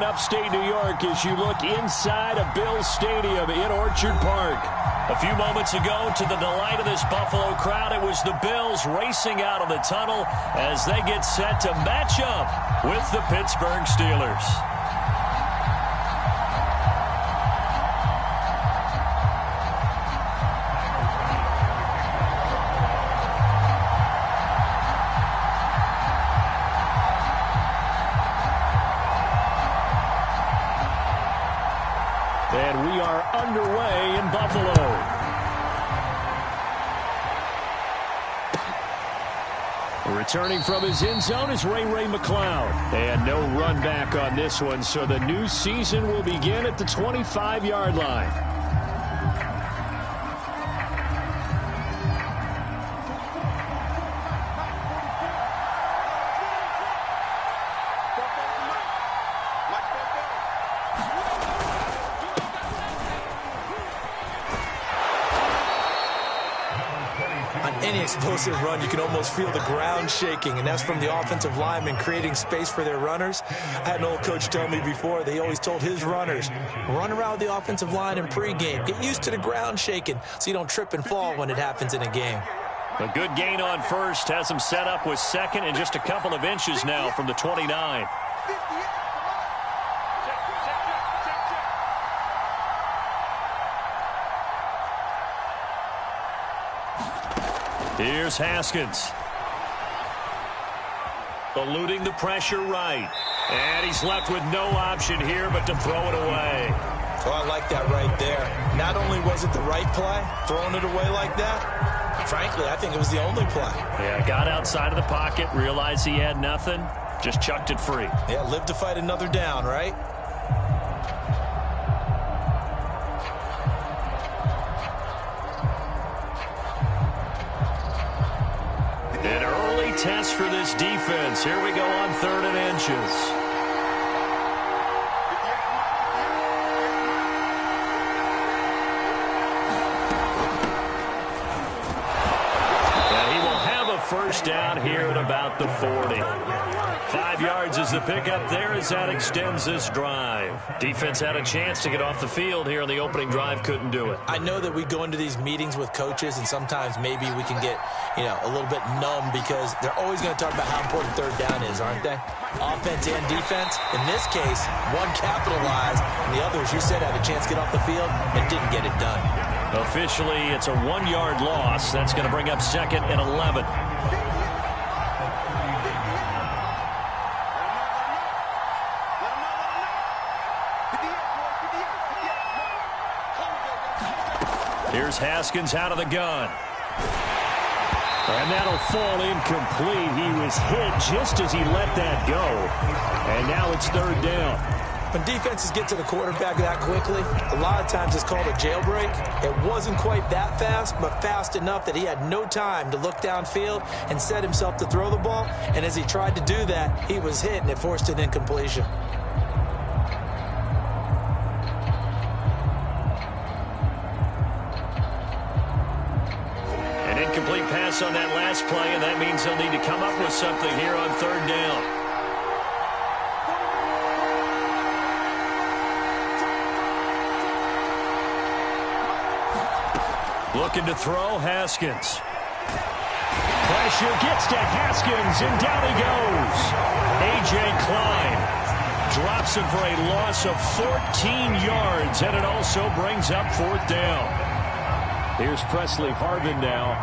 upstate New York as you look inside of Bills Stadium in Orchard Park. A few moments ago, to the delight of this Buffalo crowd, it was the Bills racing out of the tunnel as they get set to match up with the Pittsburgh Steelers. And we are underway in Buffalo. Returning from his end zone is Ray McCloud. And no run back on this one, so the new season will begin at the 25-yard line. Explosive run, you can almost feel the ground shaking, and that's from the offensive linemen creating space for their runners. I had an old coach tell me before, they always told his runners, run around the offensive line in pregame. Get used to the ground shaking so you don't trip and fall when it happens in a game. A good gain on first has him set up with second and just a couple of inches now from the 29. Here's Haskins. Eluding the pressure right. And he's left with no option here but to throw it away. Oh, I like that right there. Not only was it the right play, throwing it away like that, frankly, I think it was the only play. Yeah, got outside of the pocket, realized he had nothing, just chucked it free. Yeah, live to fight another down, right? Test for this defense. Here we go on 3rd and inches. And he will have a first down here at about the 40. 5 yards is the pickup there as that extends this drive. Defense had a chance to get off the field here in the opening drive, couldn't do it. I know that we go into these meetings with coaches, and sometimes maybe we can get, a little bit numb because they're always going to talk about how important 3rd down is, aren't they? Offense and defense. In this case, one capitalized, and the other, as you said, had a chance to get off the field and didn't get it done. Officially, it's a 1-yard loss. That's going to bring up 2nd and 11. Here's Haskins out of the gun. And that'll fall incomplete. He was hit just as he let that go. And now it's 3rd down. When defenses get to the quarterback that quickly, a lot of times it's called a jailbreak. It wasn't quite that fast, but fast enough that he had no time to look downfield and set himself to throw the ball. And as he tried to do that, he was hit, and it forced an incompletion. Incomplete pass on that last play, and that means they'll need to come up with something here on 3rd down. Looking to throw, Haskins. Pressure gets to Haskins, and down he goes. A.J. Klein drops him for a loss of 14 yards, and it also brings up 4th down. Here's Presley Harvin now.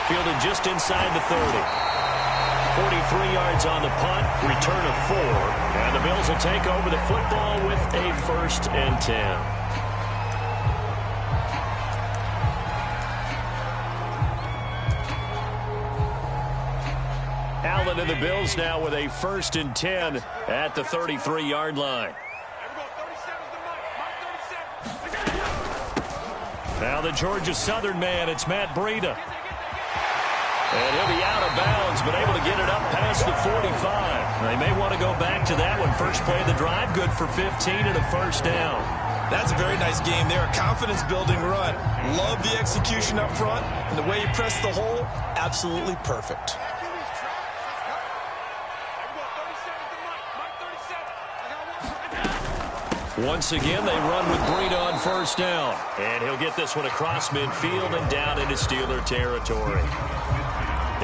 Fielded just inside the 30. 43 yards on the punt, return of 4. And the Bills will take over the football with a 1st and 10. Allen and the Bills now with a 1st and 10 at the 33-yard line. Now the Georgia Southern man, it's Matt Breida. And he'll be out of bounds, but able to get it up past the 45. They may want to go back to that one. First play of the drive, good for 15 and a 1st down. That's a very nice game there. A confidence-building run. Love the execution up front, and the way he pressed the hole, absolutely perfect. Once again, they run with Breida on first down. And he'll get this one across midfield and down into Steeler territory.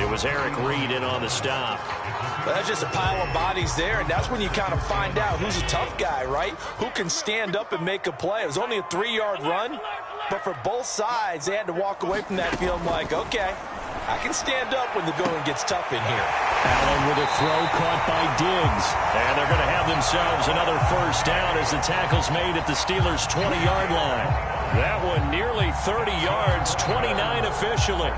It was Eric Reed in on the stop. Well, that's just a pile of bodies there, and that's when you kind of find out who's a tough guy, right? Who can stand up and make a play. It was only a 3-yard run, but for both sides, they had to walk away from that field like, okay, I can stand up when the going gets tough in here. Allen with a throw caught by Diggs. And they're going to have themselves another first down as the tackle's made at the Steelers' 20-yard line. That one nearly 30 yards, 29 officially.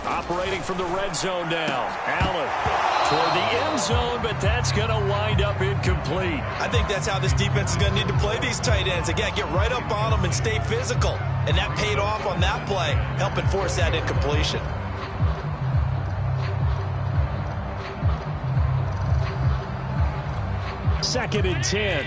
Operating from the red zone now. Allen toward the end zone, but that's going to wind up incomplete. I think that's how this defense is going to need to play these tight ends. Again, get right up on them and stay physical. And that paid off on that play, helping force that incompletion. Second and 10.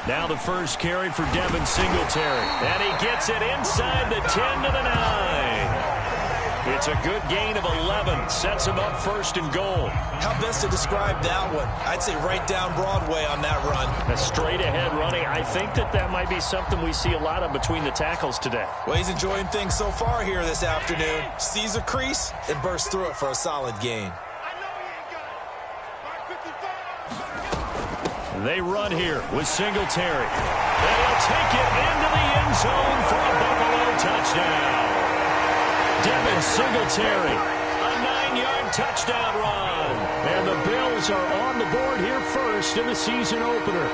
Now the first carry for Devin Singletary. And he gets it inside the 10 to the 9. It's a good gain of 11. Sets him up first and goal. How best to describe that one? I'd say right down Broadway on that run. A straight ahead running. I think that might be something we see a lot of between the tackles today. Well, he's enjoying things so far here this afternoon. Sees a crease and bursts through it for a solid gain. They run here with Singletary. They'll take it into the end zone for a Buffalo touchdown. Devin Singletary, a 9-yard touchdown run. And the Bills are on the board here first in the season opener.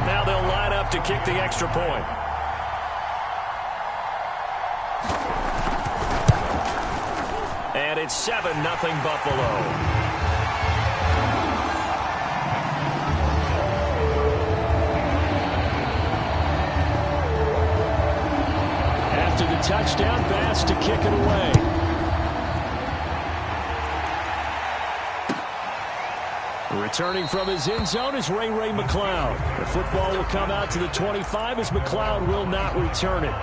Now they'll line up to kick the extra point. And it's 7-0 Buffalo. Touchdown pass to kick it away. Returning from his end zone is Ray McCloud. The football will come out to the 25 as McCloud will not return it.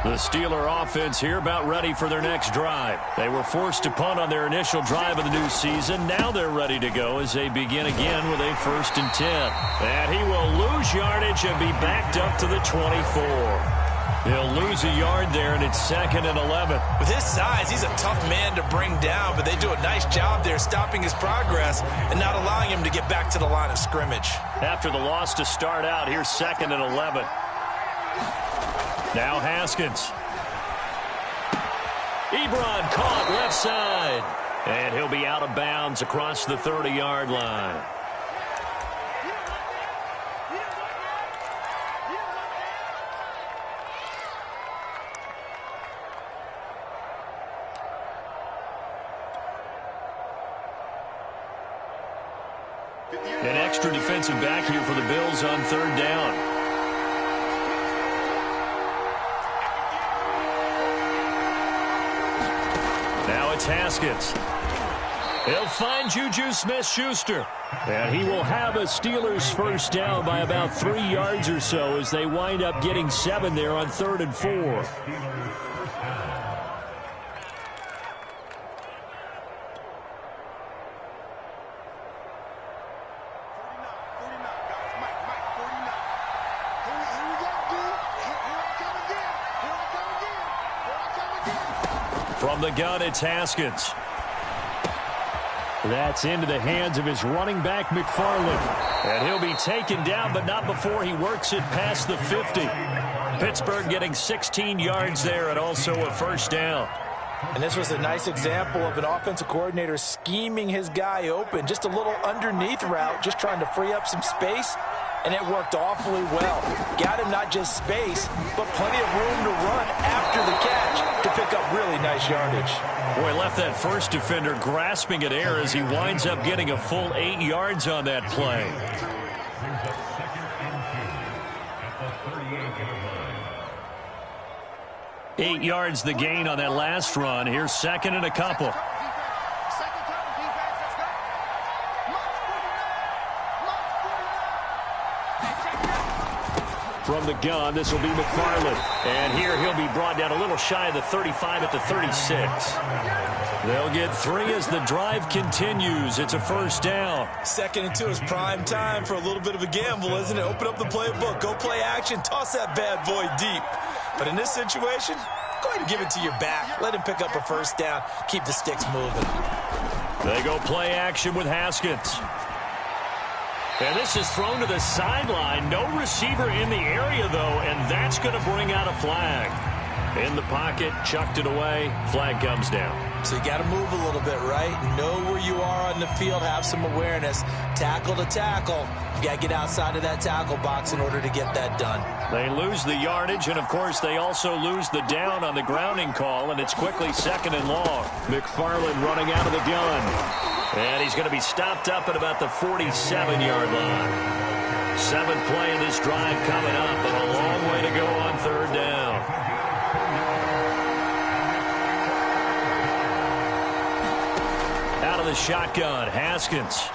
The Steeler offense here about ready for their next drive. They were forced to punt on their initial drive of the new season. Now they're ready to go as they begin again with a 1st and 10. And he will lose yardage and be backed up to the 24. He'll lose a yard there, and it's 2nd and 11. With his size, he's a tough man to bring down, but they do a nice job there stopping his progress and not allowing him to get back to the line of scrimmage. After the loss to start out, here's 2nd and 11. Now Haskins. Ebron caught left side. And he'll be out of bounds across the 30-yard line. An extra defensive back here for the Bills on 3rd down. Now it's Haskins. He'll find Juju Smith-Schuster. And he will have a Steelers first down by about 3 yards or so as they wind up getting 7 there on 3rd and 4. From the gun, it's Haskins. That's into the hands of his running back, McFarland. And he'll be taken down, but not before he works it past the 50. Pittsburgh getting 16 yards there and also a first down. And this was a nice example of an offensive coordinator scheming his guy open. Just a little underneath route, just trying to free up some space. And it worked awfully well. Got him not just space, but plenty of room to run after the catch to pick up really nice yardage. Boy, left that first defender grasping at air as he winds up getting a full 8 yards on that play. Eight yards the gain on that last run. Here's second and a couple. From the gun, this will be McFarland. And here he'll be brought down a little shy of the 35 at the 36. They'll get 3 as the drive continues. It's a first down. 2nd and 2 is prime time for a little bit of a gamble, isn't it? Open up the playbook, go play action, toss that bad boy deep. But in this situation, go ahead and give it to your back. Let him pick up a first down. Keep the sticks moving. They go play action with Haskins. And this is thrown to the sideline. No receiver in the area, though, and that's going to bring out a flag. In the pocket, chucked it away. Flag comes down. So you got to move a little bit, right? Know where you are on the field, have some awareness. Tackle to tackle. You got to get outside of that tackle box in order to get that done. They lose the yardage, and, of course, they also lose the down on the grounding call, and it's quickly 2nd and long. McFarland running out of the gun. And he's going to be stopped up at about the 47-yard line. 7th play in this drive coming up, and a long way to go on 3rd down. Out of the shotgun, Haskins.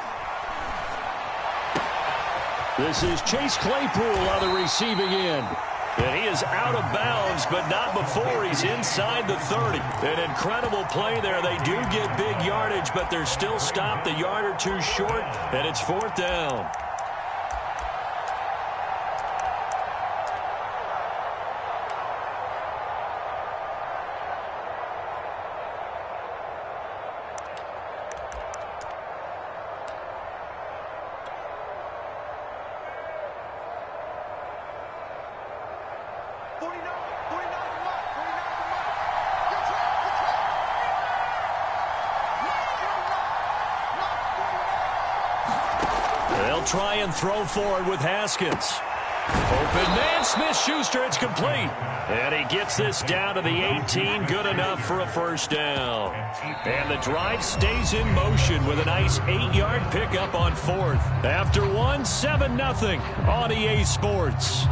This is Chase Claypool on the receiving end. And he is out of bounds, but not before he's inside the 30. An incredible play there. They do get big yardage, but they're still stopped a yard or two short, and it's 4th down. Try and throw forward with Haskins. Open man, Smith-Schuster, it's complete. And he gets this down to the 18, good enough for a first down. And the drive stays in motion with a nice 8-yard pickup on 4th. After 1, 7-0 on EA Sports.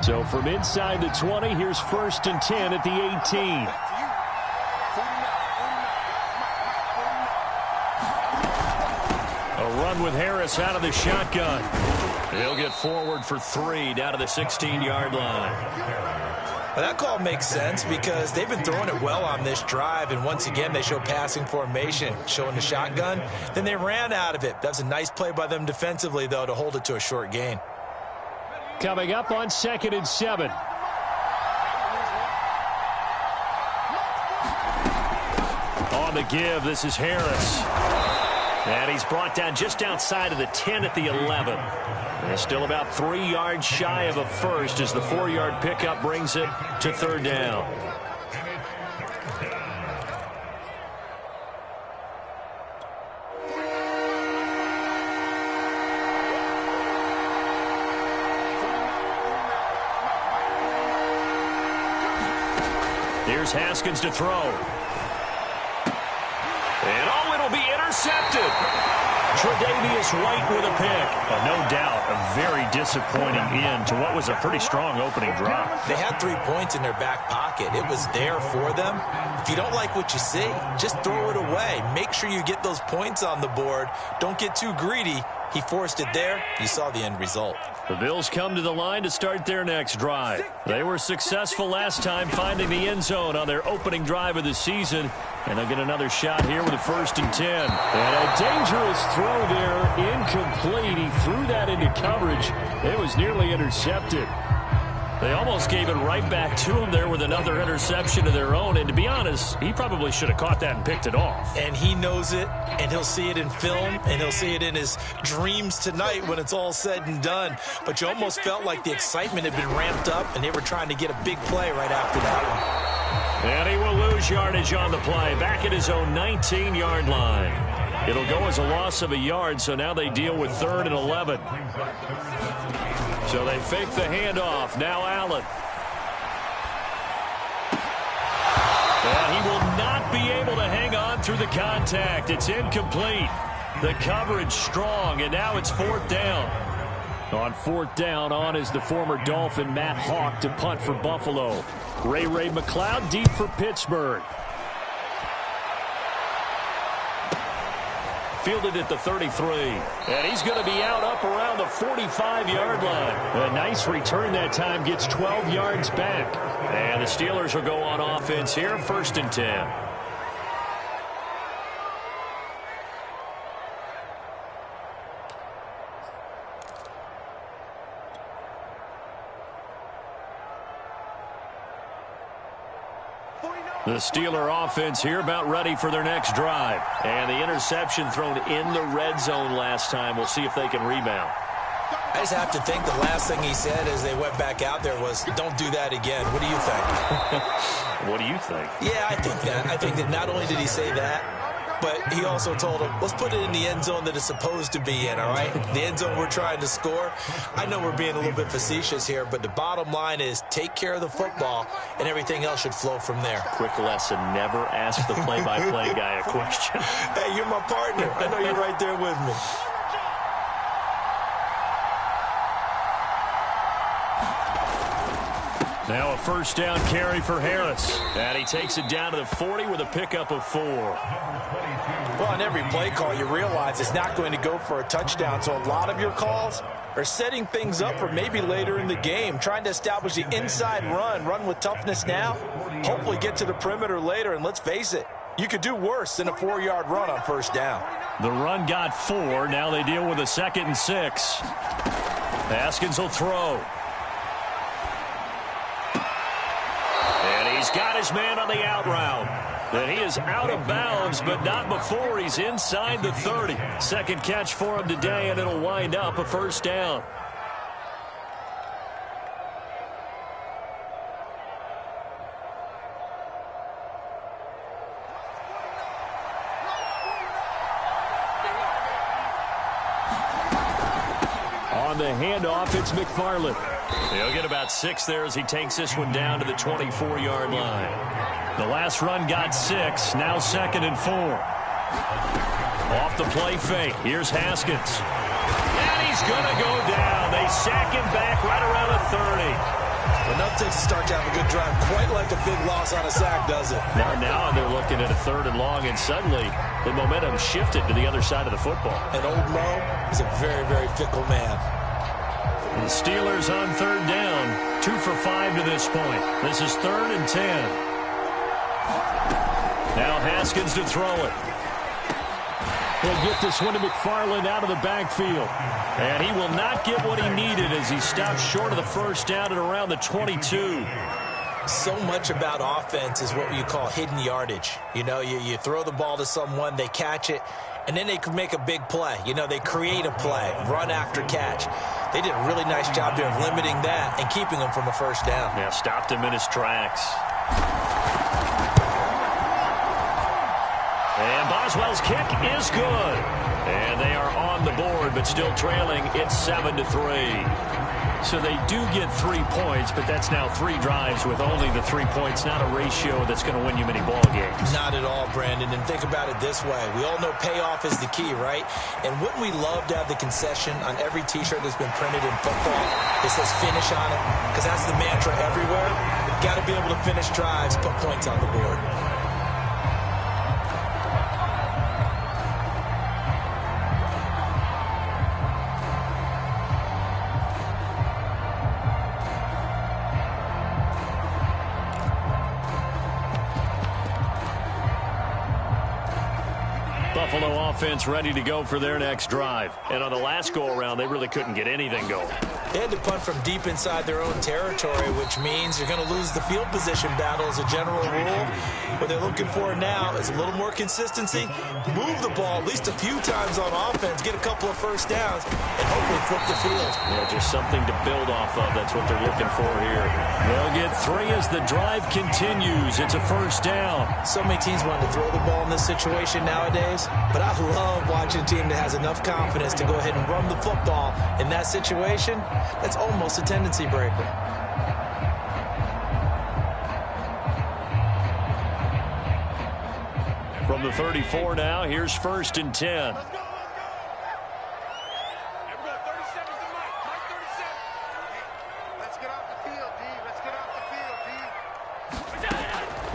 So from inside the 20, here's 1st and 10 at the 18. A run with Harris out of the shotgun. He'll get forward for 3 down to the 16-yard line. Well, that call makes sense because they've been throwing it well on this drive, and once again they show passing formation, showing the shotgun. Then they ran out of it. That's a nice play by them defensively, though, to hold it to a short gain. Coming up on 2nd and 7. On the give, this is Harris. And he's brought down just outside of the 10 at the 11. And still about 3 yards shy of a first as the 4-yard pickup brings it to 3rd down. Here's Haskins to throw. And it'll be intercepted. Tre'Davious White with a pick. No doubt a very disappointing end to what was a pretty strong opening drop. They had 3 points in their back pocket. It was there for them. If you don't like what you see, just throw it away. Make sure you get those points on the board. Don't get too greedy. He forced it there. You saw the end result. The Bills come to the line to start their next drive. They were successful last time finding the end zone on their opening drive of the season. And they'll get another shot here with a 1st and 10. And a dangerous throw there, incomplete. He threw that into coverage. It was nearly intercepted. They almost gave it right back to him there with another interception of their own. And to be honest, he probably should have caught that and picked it off. And he knows it, and he'll see it in film, and he'll see it in his dreams tonight when it's all said and done. But you almost felt like the excitement had been ramped up, and they were trying to get a big play right after that one. And he will lose yardage on the play, back at his own 19-yard line. It'll go as a loss of a yard, so now they deal with 3rd and 11. So they fake the handoff. Now Allen. And he will not be able to hang on through the contact. It's incomplete. The coverage strong, and now it's 4th down. On 4th down, on is the former Dolphin Matt Hawk to punt for Buffalo. Ray McLeod deep for Pittsburgh. Fielded at the 33. And he's going to be out up around the 45-yard line. A nice return that time, gets 12 yards back. And the Steelers will go on offense here, 1st and 10. The Steeler offense here about ready for their next drive. And the interception thrown in the red zone last time. We'll see if they can rebound. I just have to think the last thing he said as they went back out there was, don't do that again. What do you think? What do you think? Yeah, I think that. I think that not only did he say that, but he also told him, let's put it in the end zone that it's supposed to be in, all right? The end zone we're trying to score. I know we're being a little bit facetious here, but the bottom line is take care of the football, and everything else should flow from there. Quick lesson, never ask the play-by-play guy a question. Hey, you're my partner. I know you're right there with me. Now a 1st down carry for Harris. And he takes it down to the 40 with a pickup of 4. Well, on every play call, you realize it's not going to go for a touchdown. So a lot of your calls are setting things up for maybe later in the game, trying to establish the inside run with toughness now, hopefully get to the perimeter later. And let's face it, you could do worse than a 4-yard run on 1st down. The run got 4. Now they deal with a 2nd and 6. Haskins will throw. He's got his man on the out route. And he is out of bounds, but not before he's inside the 30. 2nd catch for him today, and it'll wind up a 1st down. On the handoff, it's McFarland. He'll get about 6 there as he takes this one down to the 24-yard line. The last run got 6, now 2nd and 4. Off the play fake, here's Haskins. And he's going to go down. They sack him back right around the 30. Enough takes to start to have a good drive, quite like a big loss on a sack, does it? Now they're looking at a 3rd and long, and suddenly the momentum shifted to the other side of the football. And old Mo is a very, very fickle man. The Steelers on 3rd down, 2 for 5 to this point. This is 3rd and 10. Now Haskins to throw it. He'll get this one to McFarland out of the backfield. And he will not get what he needed as he stops short of the 1st down at around the 22. So much about offense is what you call hidden yardage. You know, you throw the ball to someone, they catch it, and then they can make a big play. You know, they create a play, run after catch. They did a really nice job there of limiting that and keeping him from a 1st down. Yeah, stopped him in his tracks. And Boswell's kick is good. And they are on the board, but still trailing. It's 7-3. So they do get 3 points, but that's now 3 drives with only the 3 points, not a ratio that's going to win you many ball games. Not at all, Brandon. And think about it this way. We all know payoff is the key, right? And wouldn't we love to have the concession on every T-shirt that's been printed in football that says finish on it? Because that's the mantra everywhere. Got to be able to finish drives, put points on the board. Buffalo offense ready to go for their next drive. And on the last go-around, they really couldn't get anything going. They had to punt from deep inside their own territory, which means you're going to lose the field position battle as a general rule. What they're looking for now is a little more consistency, move the ball at least a few times on offense, get a couple of first downs, and hopefully flip the field. Yeah, just something to build off of. That's what they're looking for here. They'll get 3 as the drive continues. It's a first down. So many teams want to throw the ball in this situation nowadays, but I love watching a team that has enough confidence to go ahead and run the football in that situation. That's almost a tendency breaker. From the 34 now, here's 1st and 10.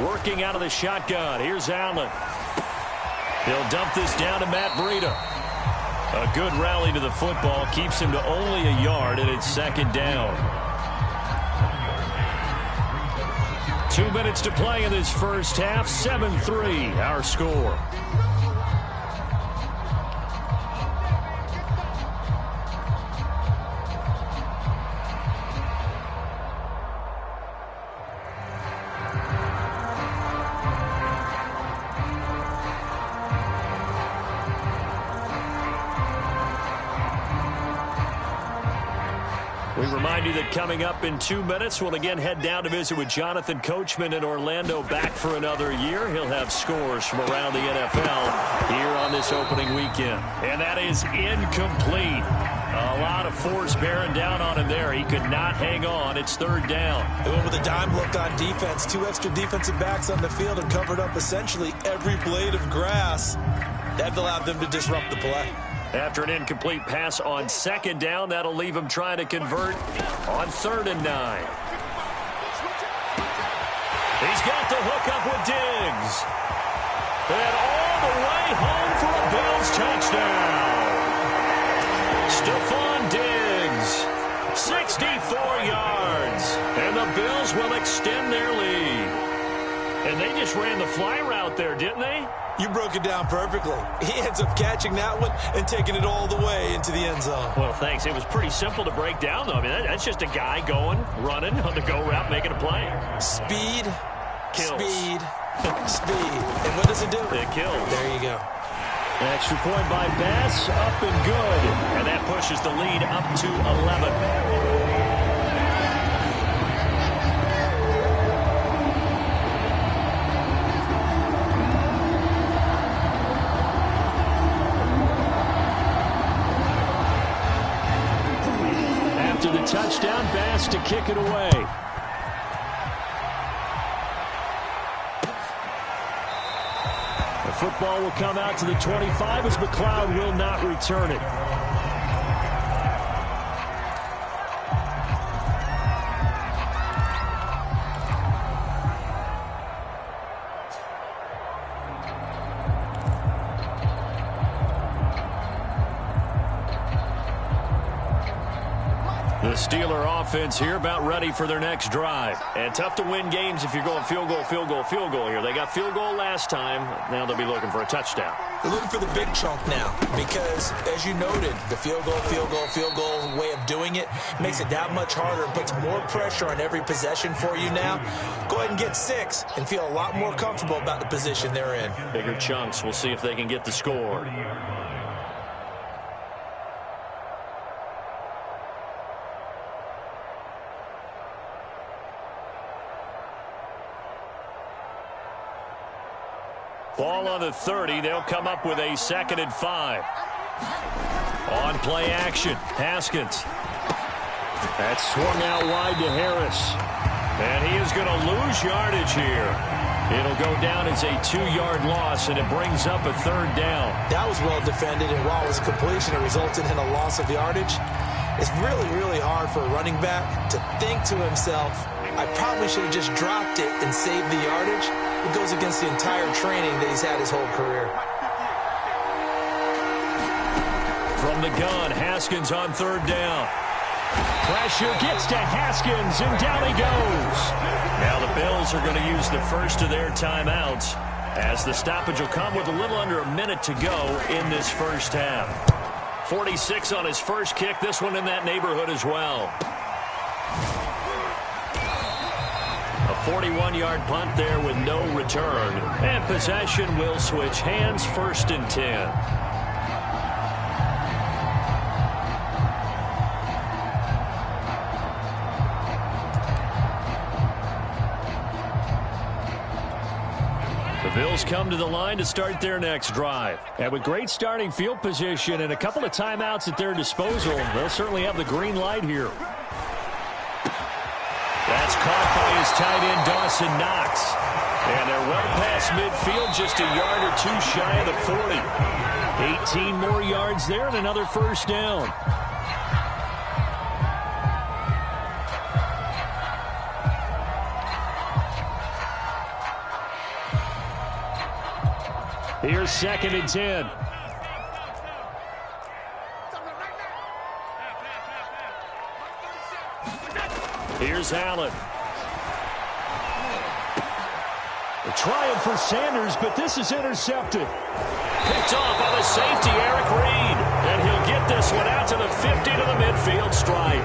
Working out of the shotgun. Here's Allen. He'll dump this down to Matt Breida. A good rally to the football. Keeps him to only a yard, and it's 2nd down. 2 minutes to play in this first half. 7-3, our score. We remind you that coming up in 2 minutes, we'll again head down to visit with Jonathan Coachman in Orlando, back for another year. He'll have scores from around the NFL here on this opening weekend. And that is incomplete. A lot of force bearing down on him there. He could not hang on. It's 3rd down. They went with a dime look on defense. 2 extra defensive backs on the field and covered up essentially every blade of grass. That allowed them to disrupt the play. After an incomplete pass on 2nd down, that'll leave him trying to convert on 3rd and 9. He's got the hook up with Diggs. And all the way home for a Bills touchdown. Stephon Diggs, 64 yards. And the Bills will extend their lead. And they just ran the fly route there, didn't they? You broke it down perfectly. He ends up catching that one and taking it all the way into the end zone. Well, thanks. It was pretty simple to break down, though. I mean, that's just a guy going, running on the go route, making a play. Speed, kills. Speed, speed. And what does it do? It kills. There you go. Extra point by Bass, up and good. And that pushes the lead up to 11. After the touchdown, Bass to kick it away. The football will come out to the 25 as McLeod will not return it. The Steeler offense here about ready for their next drive. And tough to win games if you're going field goal, field goal, field goal here. They got field goal last time. Now they'll be looking for a touchdown. They're looking for the big chunk now because, as you noted, the field goal, field goal, field goal way of doing it makes it that much harder and puts more pressure on every possession for you now. Go ahead and get 6 and feel a lot more comfortable about the position they're in. Bigger chunks. We'll see if they can get the score. Ball on the 30. They'll come up with a 2nd and 5. On play action. Haskins. That's swung out wide to Harris. And he is going to lose yardage here. It'll go down as a 2-yard loss, and it brings up a 3rd down. That was well defended, and while it was a completion, it resulted in a loss of yardage. It's really, really hard for a running back to think to himself, I probably should have just dropped it and saved the yardage. It goes against the entire training that he's had his whole career. From the gun, Haskins on 3rd down. Pressure gets to Haskins, and down he goes. Now the Bills are going to use the first of their timeouts, as the stoppage will come with a little under a minute to go in this first half. 46 on his first kick. This one in that neighborhood as well. A 41-yard punt there with no return. And possession will switch hands, 1st and 10. The Bills come to the line to start their next drive. And with great starting field position and a couple of timeouts at their disposal, they'll certainly have the green light here. That's caught by his tight end, Dawson Knox. And they're well past midfield, just a yard or two shy of the 40. 18 more yards there and another first down. Here's 2nd and 10. Here's Allen. They're trying for Sanders, but this is intercepted. Picked off by the safety, Eric Reed. And he'll get this one out to the 50 to the midfield stripe.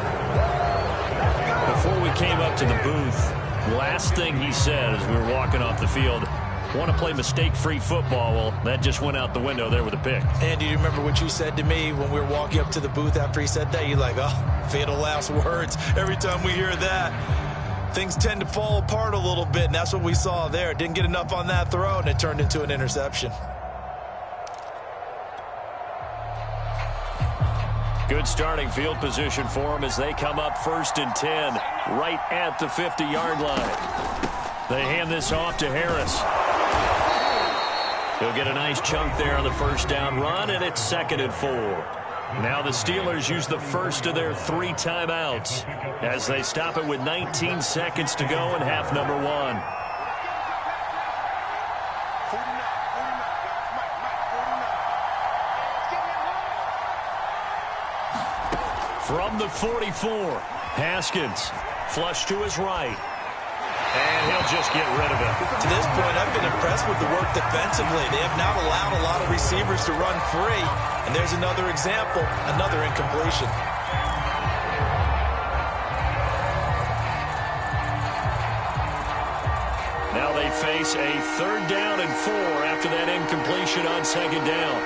Before we came up to the booth, last thing he said as we were walking off the field, want to play mistake-free football. Well, that just went out the window there with a pick. And do you remember what you said to me when we were walking up to the booth after he said that? You're like, oh, fatal last words. Every time we hear that, things tend to fall apart a little bit, and that's what we saw there. Didn't get enough on that throw, and it turned into an interception. Good starting field position for them as they come up 1st and 10, right at the 50-yard line. They hand this off to Harris. He'll get a nice chunk there on the first down run, and it's 2nd and 4. Now the Steelers use the first of their 3 timeouts as they stop it with 19 seconds to go in half number 1. From the 44, Haskins, flush to his right. And he'll just get rid of it. To this point, I've been impressed with the work defensively. They have not allowed a lot of receivers to run free. And there's another example, another incompletion. Now they face a 3rd down and 4 after that incompletion on 2nd down.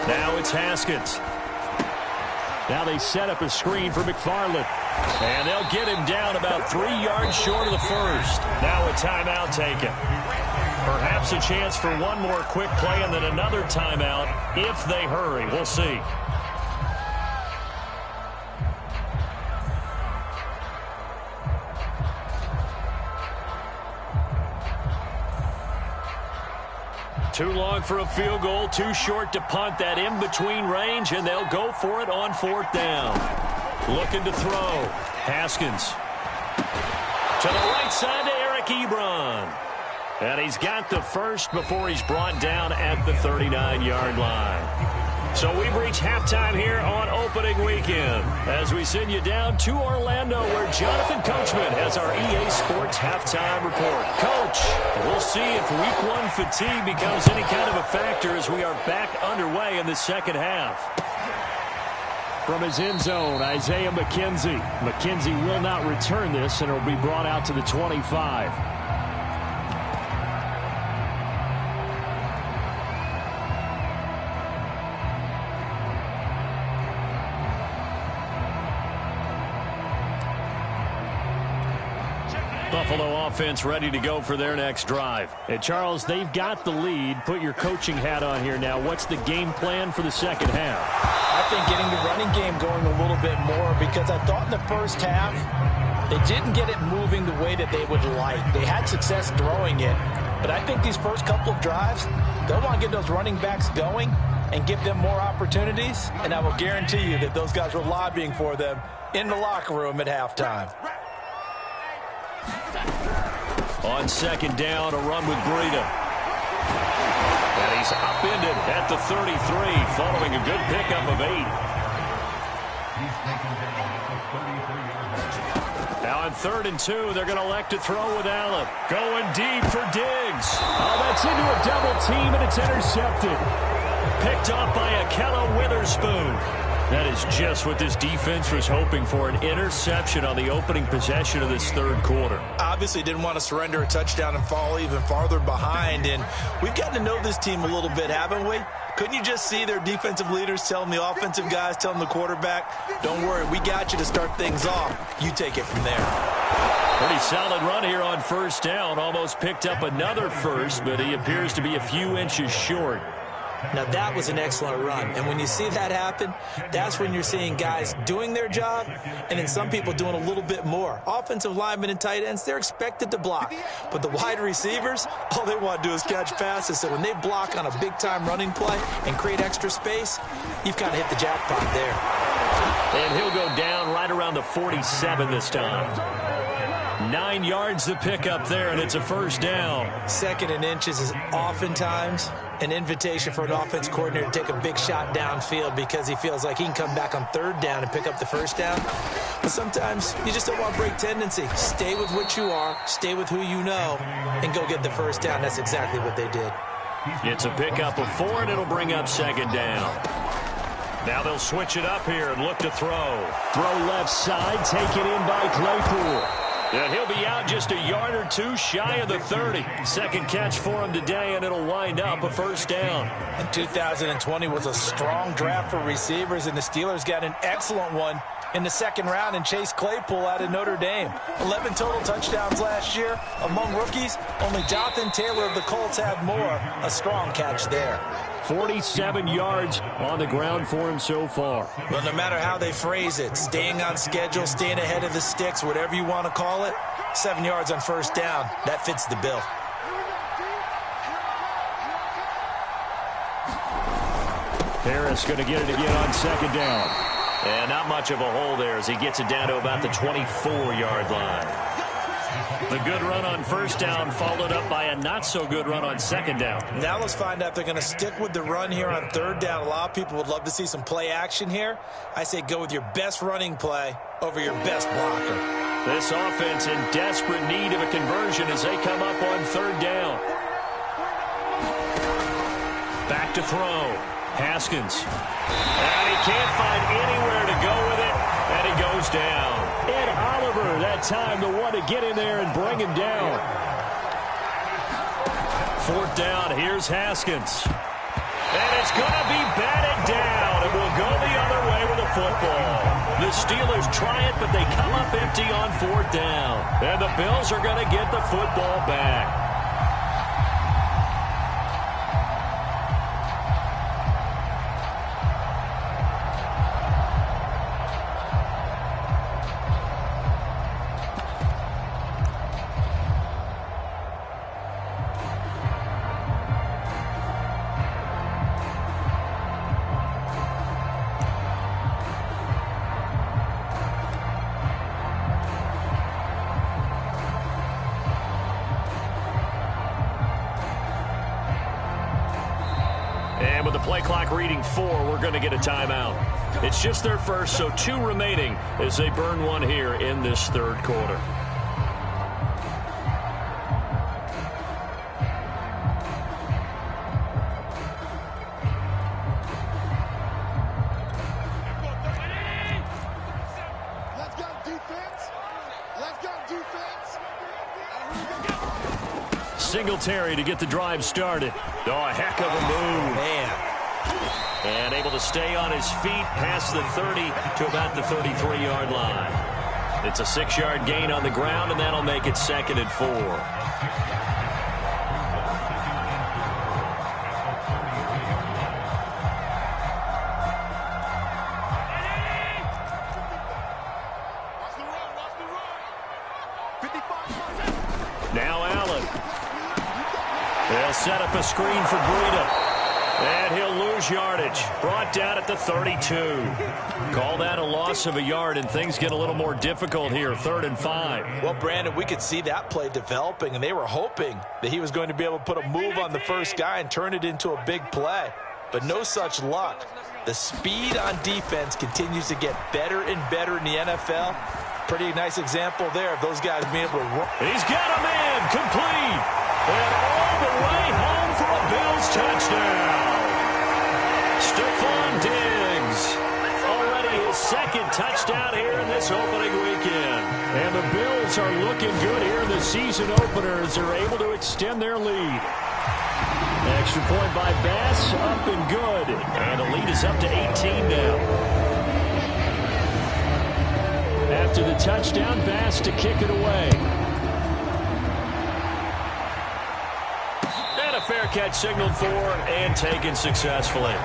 Now it's Haskins. Now they set up a screen for McFarland. And they'll get him down about 3 yards short of the first. Now a timeout taken. Perhaps a chance for one more quick play and then another timeout if they hurry. We'll see. Too long for a field goal, too short to punt that in-between range, and they'll go for it on 4th down. Looking to throw. Haskins. To the right side to Eric Ebron. And he's got the first before he's brought down at the 39-yard line. So we've reached halftime here on opening weekend as we send you down to Orlando where Jonathan Coachman has our EA Sports halftime report. Coach, we'll see if week 1 fatigue becomes any kind of a factor as we are back underway in the second half. From his end zone, Isaiah McKenzie. McKenzie will not return this, and it will be brought out to the 25. Buffalo offense ready to go for their next drive. And Charles, they've got the lead. Put your coaching hat on here now. What's the game plan for the second half? I think getting the running game going a little bit more because I thought in the first half they didn't get it moving the way that they would like. They had success throwing it, but I think these first couple of drives, they'll want to get those running backs going and give them more opportunities, and I will guarantee you that those guys were lobbying for them in the locker room at halftime. On second down, a run with Breida. And he's upended at the 33, following a good pickup of 8. Now on 3rd and 2, they're going to elect to throw with Allen. Going deep for Diggs. Oh, that's into a double team, and it's intercepted. picked off by Ahkello Witherspoon. That is just what this defense was hoping for, an interception on the opening possession of this third quarter. Obviously didn't want to surrender a touchdown and fall even farther behind, and we've gotten to know this team a little bit, haven't we? Couldn't you just see their defensive leaders telling the offensive guys, telling the quarterback, don't worry, we got you to start things off. You take it from there. Pretty solid run here on first down. Almost picked up another first, but he appears to be a few inches short. Now, that was an excellent run. And when you see that happen, that's when you're seeing guys doing their job and then some people doing a little bit more. Offensive linemen and tight ends, they're expected to block. But the wide receivers, all they want to do is catch passes. So when they block on a big-time running play and create extra space, you've kind of hit the jackpot there. And he'll go down right around the 47 this time. 9 yards to pick up there, and it's a first down. 2nd and inches is oftentimes an invitation for an offense coordinator to take a big shot downfield because he feels like he can come back on 3rd down and pick up the first down. But sometimes you just don't want to break tendency. Stay with what you are, stay with who you know, and go get the first down. That's exactly what they did. It's a pickup of 4, and it'll bring up 2nd down. Now they'll switch it up here and look to throw. Throw left side, taken in by Claypool. And he'll be out just a yard or two shy of the 30. Second catch for him today, and it'll wind up a first down. And 2020 was a strong draft for receivers, and the Steelers got an excellent one in the 2nd round and Chase Claypool out of Notre Dame. 11 total touchdowns last year. Among rookies, only Jonathan Taylor of the Colts had more. A strong catch there. 47 yards on the ground for him so far. Well, no matter how they phrase it, staying on schedule, staying ahead of the sticks, whatever you want to call it, 7 yards on first down, that fits the bill. Harris going to get it again on 2nd down. And not much of a hole there as he gets it down to about the 24-yard line. The good run on first down followed up by a not-so-good run on 2nd down. Now let's find out if they're going to stick with the run here on 3rd down. A lot of people would love to see some play action here. I say go with your best running play over your best blocker. This offense in desperate need of a conversion as they come up on 3rd down. Back to throw. Haskins. And he can't find anywhere to go with it, and he goes down. Ed Oliver, that time, the one to get in there and bring him down. 4th down, here's Haskins. And it's going to be batted down, and we'll go the other way with the football. The Steelers try it, but they come up empty on 4th down. And the Bills are going to get the football back. And with the play clock reading 4, we're going to get a timeout. It's just their first, so 2 remaining as they burn one here in this 3rd quarter. Singletary to get the drive started. Oh, a heck of a move. Man. And able to stay on his feet past the 30 to about the 33-yard line. It's a 6-yard gain on the ground, and that'll make it 2nd and 4. Now Allen. They'll set up a screen for Breida. And he'll lose yardage. Brought down at the 32. Call that a loss of a yard, and things get a little more difficult here. 3rd and 5. Well, Brandon, we could see that play developing, and they were hoping that he was going to be able to put a move on the first guy and turn it into a big play. But no such luck. The speed on defense continues to get better and better in the NFL. Pretty nice example there of those guys being able to run. He's got him in, complete. And all the way home for a Bills touchdown. touchdown here in this opening weekend. And the Bills are looking good here in the season openers. They're able to extend their lead. Extra point by Bass, up and good. And the lead is up to 18 now. After the touchdown, Bass to kick it away. And a fair catch signaled for and taken successfully.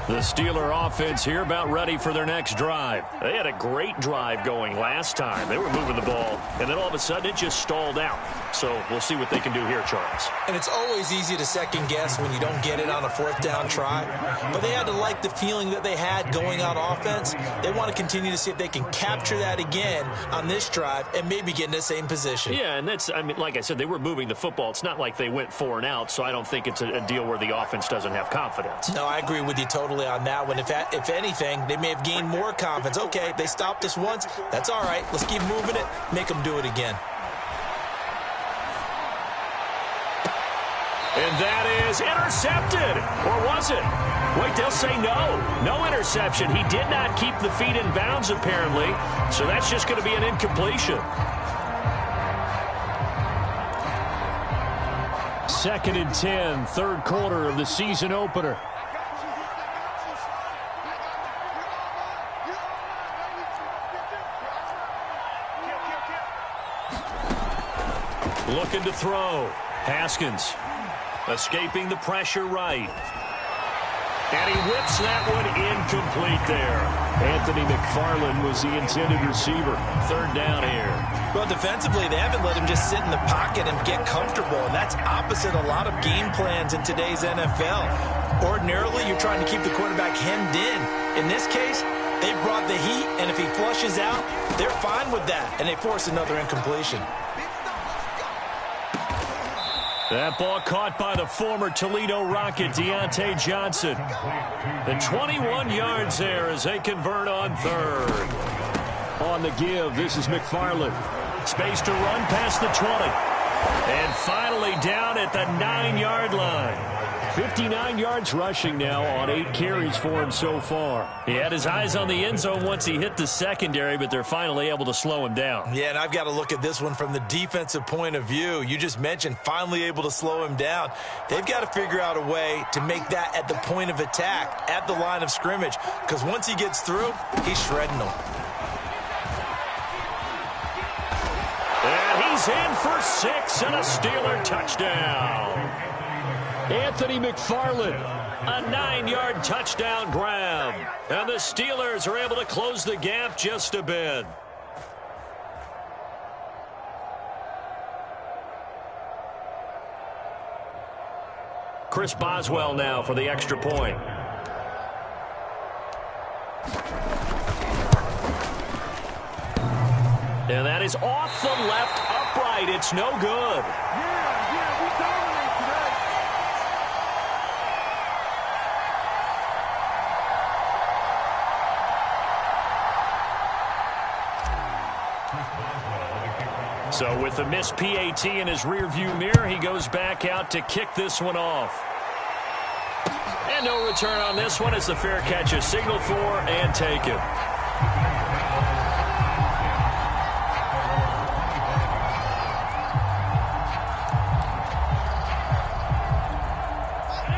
The Steeler offense here about ready for their next drive. They had a great drive going last time. They were moving the ball, and then all of a sudden it just stalled out. So we'll see what they can do here, Charles. And it's always easy to second guess when you don't get it on a fourth down try. But they had to like the feeling that they had going out offense. They want to continue to see if they can capture that again on this drive and maybe get in the same position. Yeah, and that's, I mean, like I said, they were moving the football. It's not like they went 4 and out, so I don't think it's a deal where the offense doesn't have confidence. No, I agree with you totally on that one. If anything, they may have gained more confidence. Okay, they stopped us once. That's all right. Let's keep moving it. Make them do it again. And that is intercepted. Or was it? Wait, they'll say no. No interception. He did not keep the feet in bounds, apparently. So that's just going to be an incompletion. 2nd and 10, third quarter of the season opener. Looking to throw. Haskins escaping the pressure right. And he whips that one incomplete there. Anthony McFarland was the intended receiver. Third down here. Well, defensively, they haven't let him just sit in the pocket and get comfortable, and that's opposite a lot of game plans in today's NFL. Ordinarily, you're trying to keep the quarterback hemmed in. In this case, they brought the heat, and if he flushes out, they're fine with that, and they force another incompletion. That ball caught by the former Toledo Rocket, Deontay Johnson. The 21 yards there as they convert on third. On the give, this is McFarland. Space to run past the 20. And finally down at the 9-yard line. 59 yards rushing now on 8 carries for him so far. He had his eyes on the end zone once he hit the secondary, but they're finally able to slow him down. Yeah, and I've got to look at this one from the defensive point of view. You just mentioned finally able to slow him down. They've got to figure out a way to make that at the point of attack, at the line of scrimmage, because once he gets through, he's shredding them. And he's in for 6 and a Steeler touchdown. Anthony McFarland, a 9-yard touchdown grab. And the Steelers are able to close the gap just a bit. Chris Boswell now for the extra point. And that is off the left upright. It's no good. So with the missed PAT in his rearview mirror, he goes back out to kick this one off. And no return on this one as the fair catch is signaled for and taken.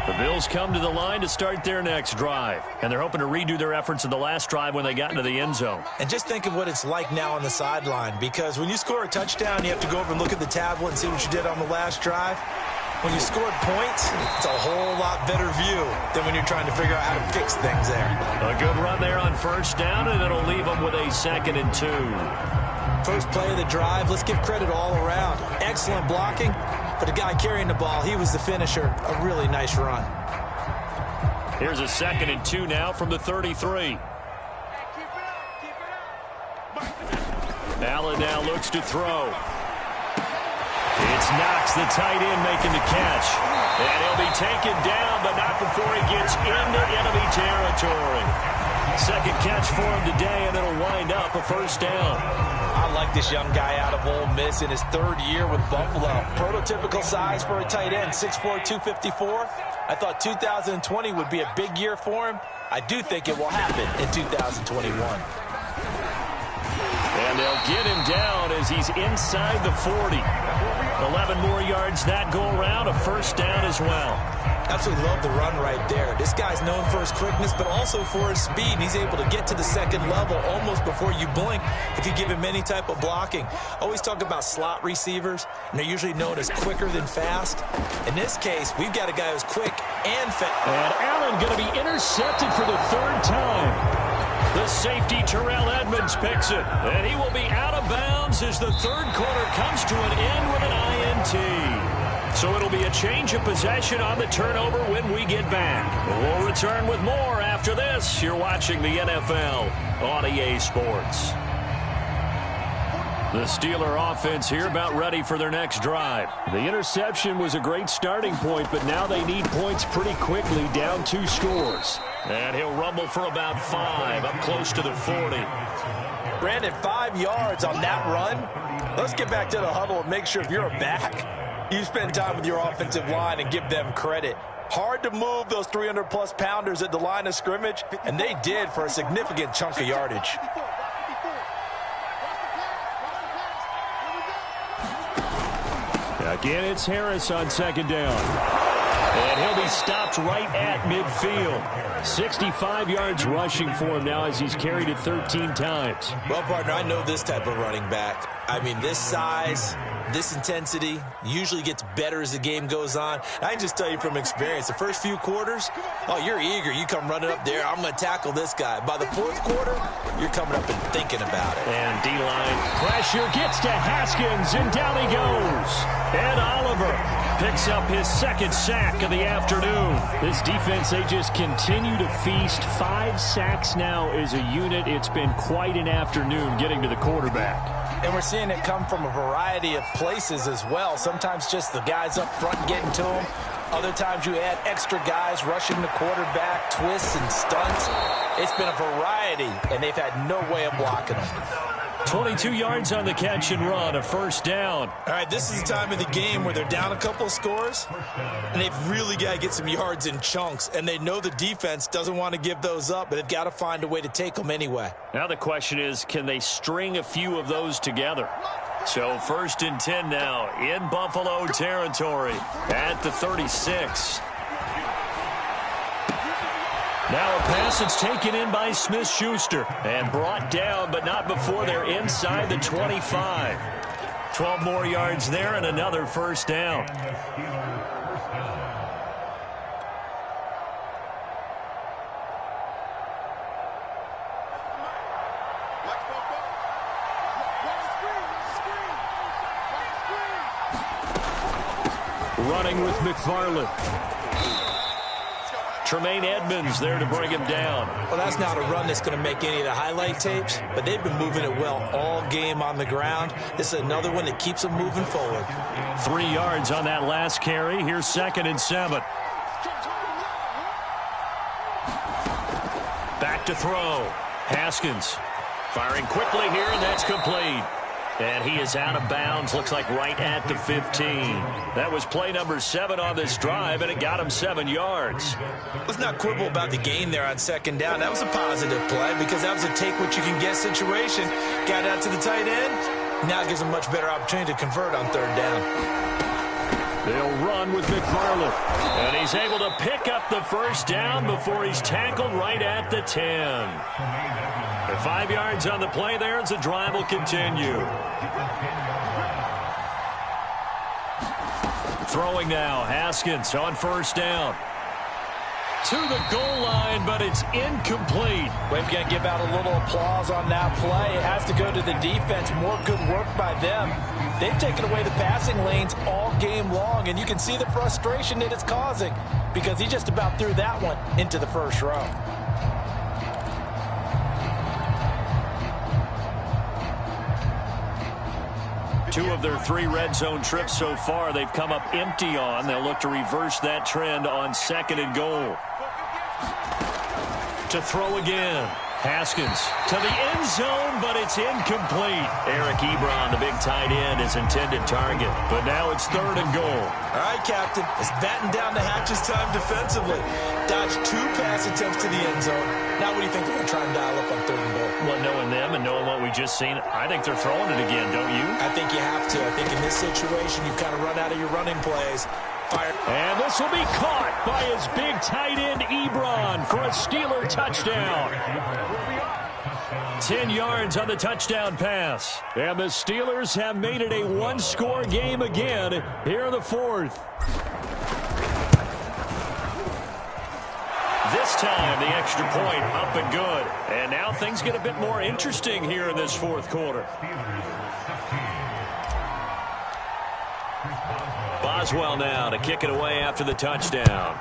The Bills come to the line to start their next drive. And they're hoping to redo their efforts in the last drive when they got into the end zone. And just think of what it's like now on the sideline, because when you score a touchdown, you have to go over and look at the tablet and see what you did on the last drive. When you scored points, it's a whole lot better view than when you're trying to figure out how to fix things there. A good run there on first down, and it'll leave them with a 2nd and 2. First play of the drive, let's give credit all around. Excellent blocking, but the guy carrying the ball, he was the finisher. A really nice run. Here's a 2nd and 2 now from the 33. Allen now looks to throw. It's Knox, the tight end, making the catch. And he'll be taken down, but not before he gets into enemy territory. Second catch for him today, and it'll wind up a first down. I like this young guy out of Ole Miss in his third year with Buffalo. Prototypical size for a tight end, 6'4", 254. I thought 2020 would be a big year for him. I do think it will happen in 2021. And they'll get him down as he's inside the 40. 11 more yards that go around, a first down as well. Absolutely love the run right there. This guy's known for his quickness, but also for his speed. And he's able to get to the second level almost before you blink if you give him any type of blocking. Always talk about slot receivers, and they're usually known as quicker than fast. In this case, we've got a guy who's quick and fast. And Allen going to be intercepted for the third time. The safety, Terrell Edmonds, picks it. And he will be out of bounds as the third quarter comes to an end with an INT. So it'll be a change of possession on the turnover when we get back. We'll return with more after this. You're watching the NFL on EA Sports. The Steeler offense here about ready for their next drive. The interception was a great starting point, but now they need points pretty quickly, down 2 scores. And he'll rumble for about 5, up close to the 40. Brandon, 5 yards on that run. Let's get back to the huddle and make sure if you're a back, you spend time with your offensive line and give them credit. Hard to move those 300-plus pounders at the line of scrimmage, and they did for a significant chunk of yardage. Again, it's Harris on second down. And he'll be stopped right at midfield. 65 yards rushing for him now as he's carried it 13 times. Well, partner, I know this type of running back. I mean, this size, this intensity usually gets better as the game goes on. I can just tell you from experience, the first few quarters, oh, you're eager. You come running up there, I'm going to tackle this guy. By the fourth quarter, you're coming up and thinking about it. And D-line pressure gets to Haskins, and down he goes. Ed Oliver picks up his second sack of the afternoon. This defense, they just continue to feast. 5 sacks now as a unit. It's been quite an afternoon getting to the quarterback. And we're seeing it come from a variety of places as well. Sometimes just the guys up front getting to him. Other times you add extra guys rushing the quarterback, twists and stunts. It's been a variety, and they've had no way of blocking them. 22 yards on the catch and run, a first down. All right, this is the time of the game where they're down a couple of scores, and they've really got to get some yards in chunks, and they know the defense doesn't want to give those up, but they've got to find a way to take them anyway. Now the question is, can they string a few of those together? So 1st and 10 now in Buffalo territory at the 36. Now a pass that's taken in by Smith-Schuster and brought down, but not before they're inside the 25. 12 more yards there and another first down. Running with McFarland. Tremaine Edmonds there to bring him down. Well, that's not a run that's going to make any of the highlight tapes, but they've been moving it well all game on the ground. This is another one that keeps them moving forward. 3 yards on that last carry. Here's 2nd and 7. Back to throw. Haskins firing quickly here, and that's complete. And he is out of bounds, looks like right at the 15. That was play number 7 on this drive, and it got him 7 yards. Let's not quibble about the gain there on second down. That was a positive play because that was a take-what-you-can-get situation. Got out to the tight end. Now it gives them a much better opportunity to convert on third down. They'll run with McFarland. And he's able to pick up the first down before he's tackled right at the 10. 5 yards on the play there as the drive will continue. Throwing now, Haskins on first down. To the goal line, but it's incomplete. We're going to give out a little applause on that play. It has to go to the defense. More good work by them. They've taken away the passing lanes all game long, and you can see the frustration that it's causing because he just about threw that one into the first row. Two of their 3 red zone trips so far, they've come up empty on. They'll look to reverse that trend on 2nd and goal. to throw again. Haskins to the end zone, but it's incomplete. Eric Ebron, the big tight end, is intended target. But now it's 3rd and goal. All right, Captain. It's batten down the hatches time defensively. Dodged 2 pass attempts to the end zone. Now what do you think they're going to try and dial up on 3rd and goal? Well, knowing them and knowing what we just seen, I think they're throwing it again, don't you? I think you have to. I think in this situation, you've kind of run out of your running plays. Fire. And this will be caught by his big tight end, Ebron, for a Steeler touchdown. 10 yards on the touchdown pass. And the Steelers have made it a 1-score game again here in the 4th. This time, the extra point up and good. And now things get a bit more interesting here in this 4th quarter. Boswell now to kick it away after the touchdown.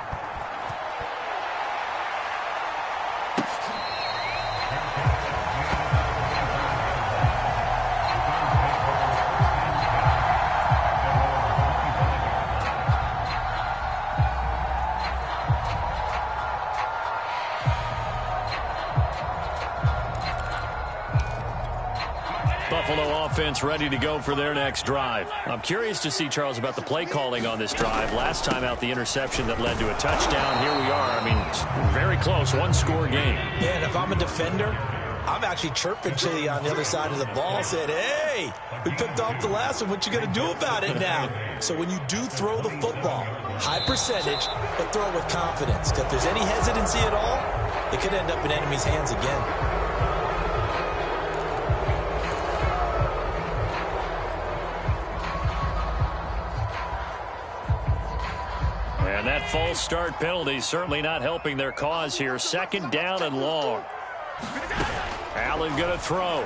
Buffalo offense ready to go for their next drive. I'm curious to see, Charles, about the play calling on this drive. Last time out, the interception that led to a touchdown. Here we are. I mean, very close, 1-score game. Yeah, and if I'm a defender, I'm actually chirping Chili on the other side of the ball, saying, hey, we picked off the last one. What you going to do about it now? So when you do throw the football, high percentage, but throw it with confidence. If there's any hesitancy at all, it could end up in enemy's hands again. And that false start penalty certainly not helping their cause here. 2nd down and long. Allen going to throw.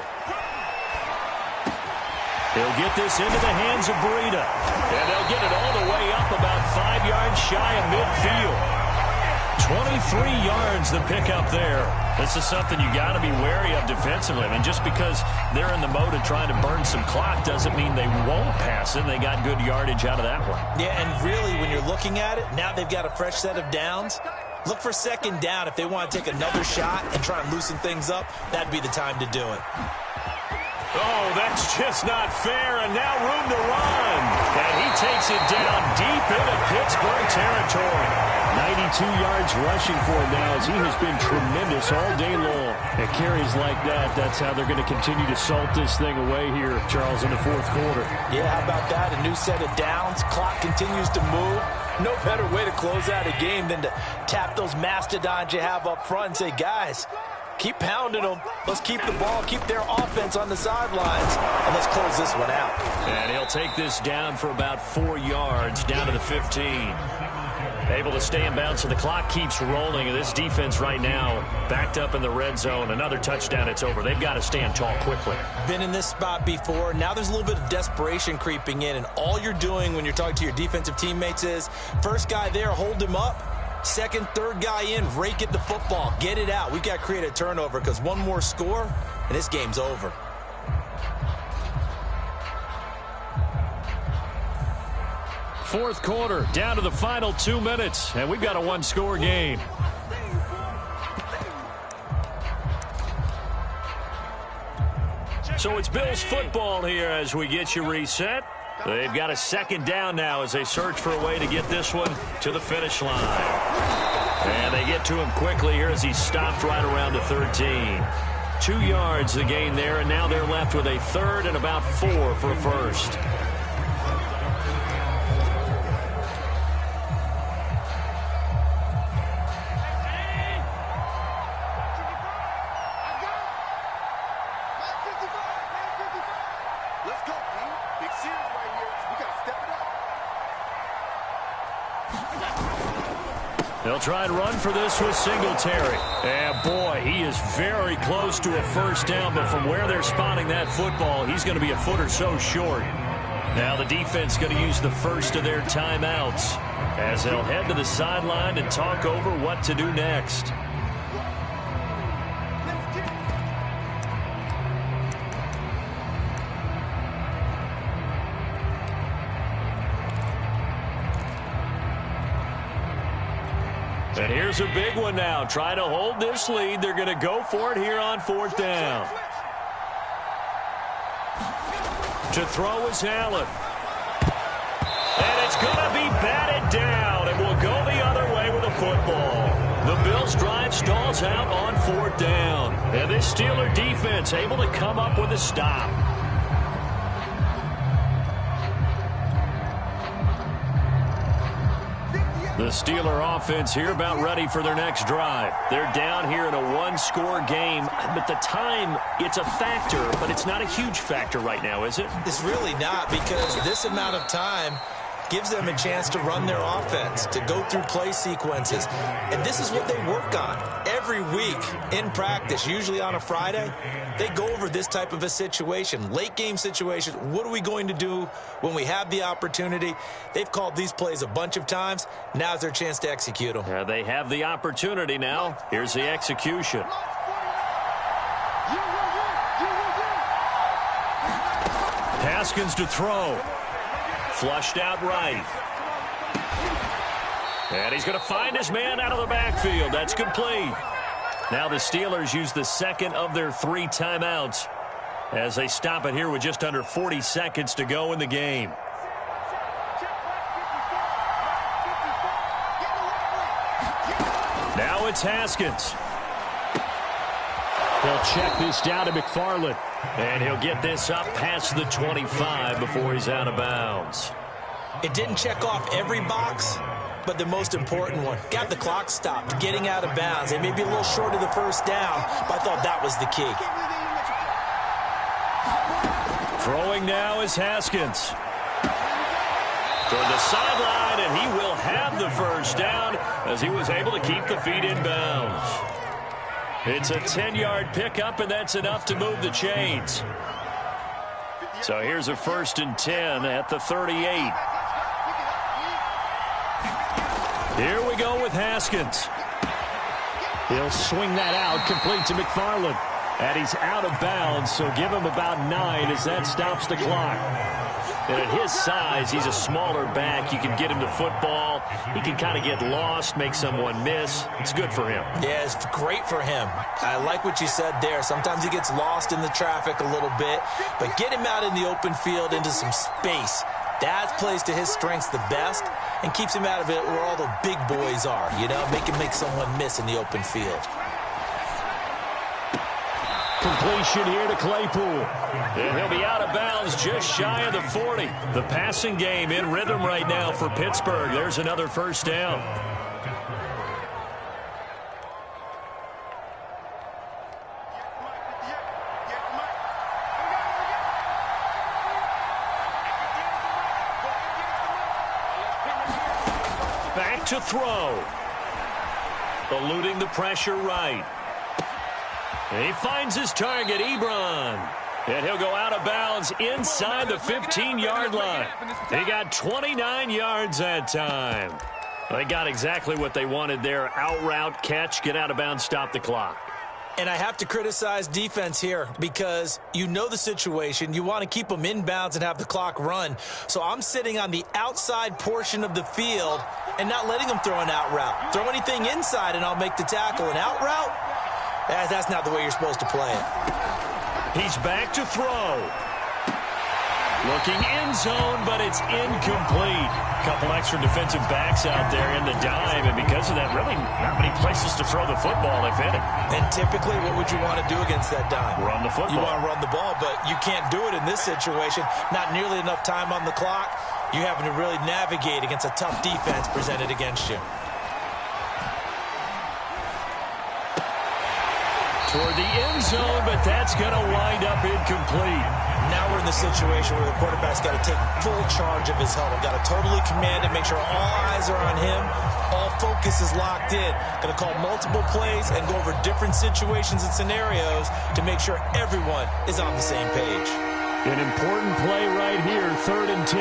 He'll get this into the hands of Breida. And they'll get it all the way up about 5 yards shy of midfield. 23 yards the pickup there. This is something you got to be wary of defensively. I mean, just because they're in the mode of trying to burn some clock doesn't mean they won't pass it. They got good yardage out of that one. Yeah, and really, when you're looking at it, now they've got a fresh set of downs. Look for 2nd down. If they want to take another shot and try and loosen things up, that'd be the time to do it. Oh, that's just not fair, and now room to run. And he takes it down deep into Pittsburgh territory. 92 yards rushing for him now as he has been tremendous all day long. And carries like that, that's how they're going to continue to salt this thing away here, Charles, in the 4th quarter. Yeah, how about that? A new set of downs. Clock continues to move. No better way to close out a game than to tap those mastodons you have up front and say, guys, keep pounding them. Let's keep the ball, keep their offense on the sidelines, and let's close this one out. And he'll take this down for about 4 yards, down to the 15. Able to stay in bounds, so the clock keeps rolling. And this defense right now backed up in the red zone. Another touchdown, it's over. They've got to stand tall quickly. Been in this spot before. Now there's a little bit of desperation creeping in, and all you're doing when you're talking to your defensive teammates is, first guy there, hold him up. 2nd, 3rd guy in, rake at the football. Get it out. We've got to create a turnover because one more score, and this game's over. Fourth quarter, down to the final 2 minutes, and we've got a 1-score game. So it's Bills football here as we get you reset. They've got a 2nd down now as they search for a way to get this one to the finish line. And they get to him quickly here as he stopped right around the 13. 2 yards the gain there, and now they're left with a 3rd and about 4 for a first. They'll try and run for this with Singletary. And, boy, he is very close to a first down, but from where they're spotting that football, he's going to be a foot or so short. Now the defense going to use the first of their timeouts as they'll head to the sideline and talk over what to do next. And here's a big one now. Trying to hold this lead. They're going to go for it here on 4th down. To throw is Allen. And it's going to be batted down. It will go the other way with the football. The Bills' drive stalls out on 4th down. And this Steeler defense able to come up with a stop. The Steeler offense here about ready for their next drive. They're down here in a one-score game, but the time, it's a factor, but it's not a huge factor right now, is it? It's really not, because this amount of time gives them a chance to run their offense, to go through play sequences. And this is what they work on every week in practice, usually on a Friday. They go over this type of a situation, late game situation. What are we going to do when we have the opportunity? They've called these plays a bunch of times. Now's their chance to execute them. Yeah, they have the opportunity now. Here's the execution. Haskins to throw. Flushed out right. And he's going to find his man out of the backfield. That's complete. Now the Steelers use the second of their 3 timeouts as they stop it here with just under 40 seconds to go in the game. Now it's Haskins. He'll check this down to McFarland. And he'll get this up past the 25 before he's out of bounds. It didn't check off every box, but the most important one. Got the clock stopped, getting out of bounds. They may be a little short of the first down, but I thought that was the key. Throwing now is Haskins. Toward the sideline, and he will have the first down as he was able to keep the feet in bounds. It's a 10-yard pickup, and that's enough to move the chains. So here's a 1st and 10 at the 38. Here we go with Haskins. He'll swing that out, complete to McFarland. And he's out of bounds, so give him about 9 as that stops the clock. And at his size, he's a smaller back. You can get him to football. He can kind of get lost, make someone miss. It's good for him. Yeah, it's great for him. I like what you said there. Sometimes he gets lost in the traffic a little bit, but get him out in the open field into some space. That plays to his strengths the best and keeps him out of it where all the big boys are, you know, make someone miss in the open field. Completion here to Claypool. And he'll be out of bounds just shy of the 40. The passing game in rhythm right now for Pittsburgh. There's another first down. Back to throw. Eluding the pressure right. And he finds his target, Ebron. And he'll go out of bounds inside the 15-yard line. He got 29 yards that time. They got exactly what they wanted there. Out route, catch, get out of bounds, stop the clock. And I have to criticize defense here because you know the situation. You want to keep them inbounds and have the clock run. So I'm sitting on the outside portion of the field and not letting them throw an out route. Throw anything inside and I'll make the tackle. An out route? That's not the way you're supposed to play it. He's back to throw. Looking end zone, but it's incomplete. Couple extra defensive backs out there in the dime, and because of that, really not many places to throw the football, if any. And typically, what would you want to do against that dime? Run the football. You want to run the ball, but you can't do it in this situation. Not nearly enough time on the clock. You having to really navigate against a tough defense presented against you. Toward the end zone, but that's going to wind up incomplete. Now we're in the situation where the quarterback's got to take full charge of his helmet. Got to totally command it, make sure all eyes are on him. All focus is locked in. Going to call multiple plays and go over different situations and scenarios to make sure everyone is on the same page. An important play right here, 3rd and 10.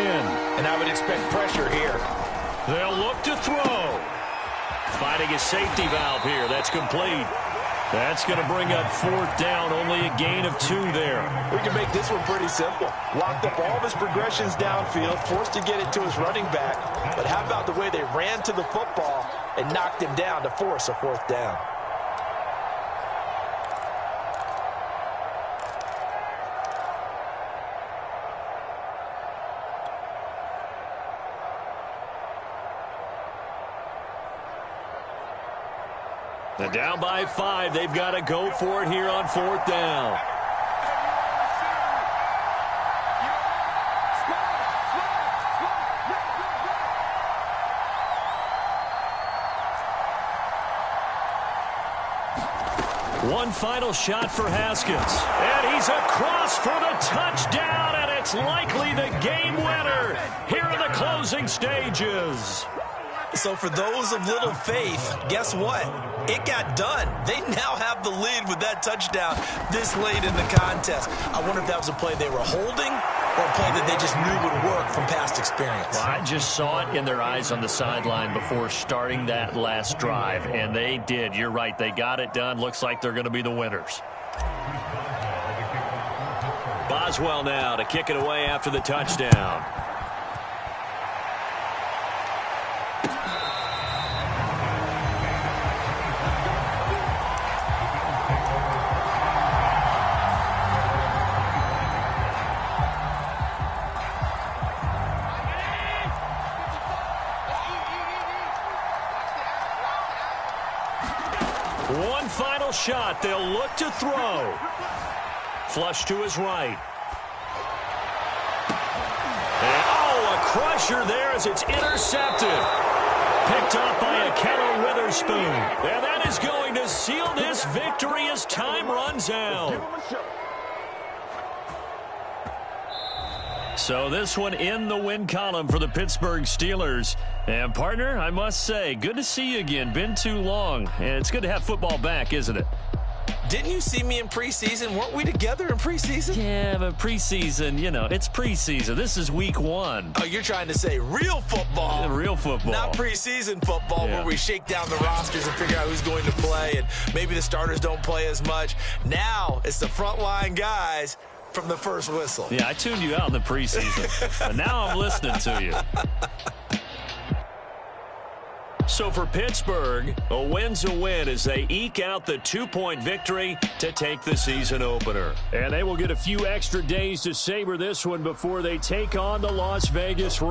And I would expect pressure here. They'll look to throw. Finding a safety valve here. That's complete. That's going to bring up 4th down, only a gain of 2 there. We can make this one pretty simple. Locked up all of his progressions downfield, forced to get it to his running back. But how about the way they ran to the football and knocked him down to force a 4th down. They're down by 5. They've got to go for it here on 4th down. One final shot for Haskins. And he's across for the touchdown, and it's likely the game winner here in the closing stages. So for those of little faith, guess what? It got done. They now have the lead with that touchdown this late in the contest. I wonder if that was a play they were holding or a play that they just knew would work from past experience. Well, I just saw it in their eyes on the sideline before starting that last drive, and they did. You're right. They got it done. Looks like they're going to be the winners. Boswell now to kick it away after the touchdown. One final shot. They'll look to throw. Flush to his right. And, a crusher there as it's intercepted. Picked up by Ahkello Witherspoon. And that is going to seal this victory as time runs out. So this one in the win column for the Pittsburgh Steelers. And, partner, I must say, good to see you again. Been too long. And it's good to have football back, isn't it? Didn't you see me in preseason? Weren't we together in preseason? Yeah, but preseason, it's preseason. This is week 1. Oh, you're trying to say real football. Yeah, real football. Not preseason football where we shake down the rosters and figure out who's going to play, and maybe the starters don't play as much. Now it's the frontline guys from the first whistle. Yeah, I tuned you out in the preseason, but now I'm listening to you. So for Pittsburgh, a win's a win as they eke out the 2-point victory to take the season opener. And they will get a few extra days to savor this one before they take on the Las Vegas Raiders.